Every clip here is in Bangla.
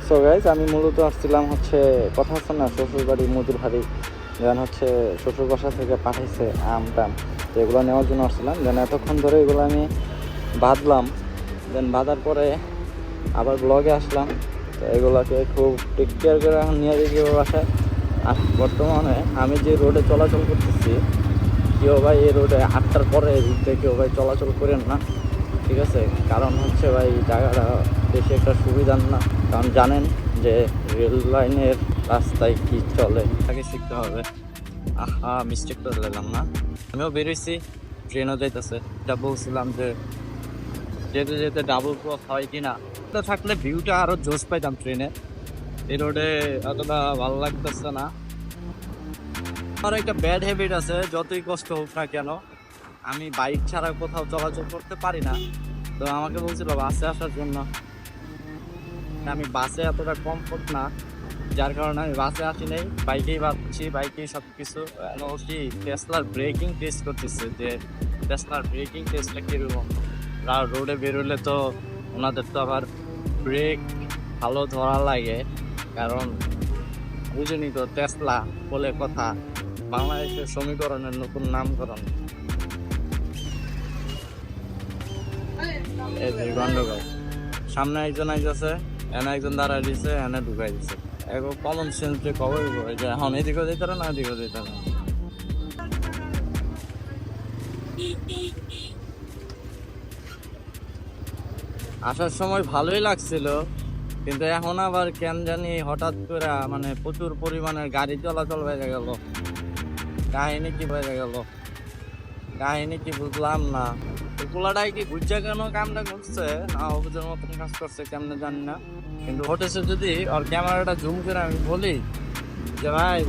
সো গাইজ আমি মূলত আসছিলাম হচ্ছে কথা হচ্ছে না শ্বশুর বাড়ি মজুর বাড়ি দেন হচ্ছে শ্বশুর বাসা থেকে পাঠাইছে আম টাম, তো এগুলো নেওয়ার জন্য আসছিলাম। দেন এতক্ষণ ধরে এগুলো আমি বাঁধলাম, দেন বাঁধার পরে আবার ব্লগে আসলাম। তো এগুলোকে খুব টেক কেয়ার করে এখন নিয়ে যাই বাসায়। আর বর্তমানে আমি যে রোডে চলাচল করতেছি, কেউ ভাই এই রোডে 8টার পরে এদিক থেকে কেউ ভাই চলাচল করেন না, ঠিক আছে? কারণ হচ্ছে ভাই জায়গাটা বেশি একটা সুবিধার না, কারণ জানেন যে রেল লাইনের রাস্তায় কি চলে তাকে শিখতে হবে। আহা, মিস্টেক করে দিলাম না, আমিও বেরোইছি, ট্রেনও যাইতেছে। এটা বলছিলাম যে যেতে যেতে ডাবল ক্রস হয় কিনা, তো থাকলে ভিউটা আরো জোশ পাইতাম ট্রেনে। এই রোডে অতটা ভালো লাগতেছে না। আমার একটা ব্যাড হ্যাবিট আছে, যতই কষ্ট হোক না কেন আমি বাইক ছাড়া কোথাও চলাচল করতে পারি না। তো আমাকে বলছিল বাসে আসার জন্য, আমি বাসে এতটা কমফোর্ট না, যার কারণে আমি বাসে আসি নাই, বাইকেই ভাবছি, বাইকেই সব কিছু। কি টেসলার ব্রেকিং টেস্ট করতেছে, যে টেসলার ব্রেকিং টেস্টটা কীরকম। রোডে বেরোলে তো ওনাদের তো আবার ব্রেক ভালো ধরা লাগে, কারণ বুঝেনি তো টেসলা বলে কথা, বাংলাদেশের সমীকরণের নতুন নামকরণ। এই যে গন্ডগোল, সামনে একজন আইতেছে, এনে একজন দাঁড়ায় দিছে, এনে ঢুকাই দিছে। এখন কমন সেন্স যে কবে যে এখন এদিকেও যেতে না এদিকেও যেতে না। আসার সময় ভালোই লাগছিল, কিন্তু এখন আবার কেন জানি হঠাৎ করে মানে প্রচুর পরিমাণের গাড়ি চলাচল বেড়ে গেল। কাহিনী কি বেড়ে গেল, কাহিনী কি বুঝলাম না। এগুলাটাই কি বুঝছে কেন কামটা করছে না অবুঝের মতন কাজ করছে কেমনে জানি না। কিন্তু হটেছে যদি ওর ক্যামেরাটা জুম করে আমি বলি যে ভাই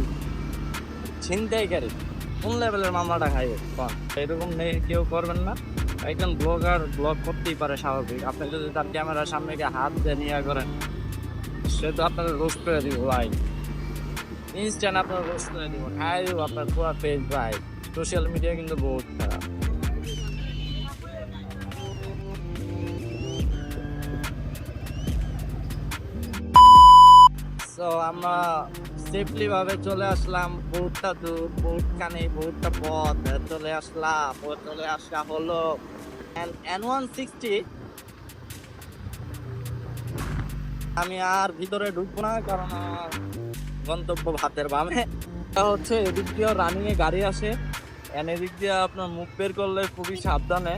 ছিনতাইকারী, কোন লেভেলের মামলাটা খাইবে এরকম নেই, কেউ করবেন না। একজন ব্লগার ব্লগ করতেই পারে স্বাভাবিক, আপনি যদি তার ক্যামেরার সামনে গিয়ে হাত দিয়ে নিয়ে করেন, সে তো আপনার রোস্ট করে দিব ভাই, ইনস্ট্যান্ট আপনার রোস্ট করে দিব, খাই দিব আপনার পুরো পেজ ভাই। সোশ্যাল মিডিয়া কিন্তু বহুত খারাপ। সো আমরা সেফলি ভাবে চলে আসলাম, বহুতটা দূর, বহুতটা পথ চলে আসলাম, চলে আসা হলো N160। আমি আর ভিতরে ঢুকবো না, কারণ আমার গন্তব্য ভাতের বামে। এটা হচ্ছে এদিক দিয়েও রানিং এ গাড়ি আসে, এদিক দিয়ে আপনার মুখ বের করলে খুবই সাবধানে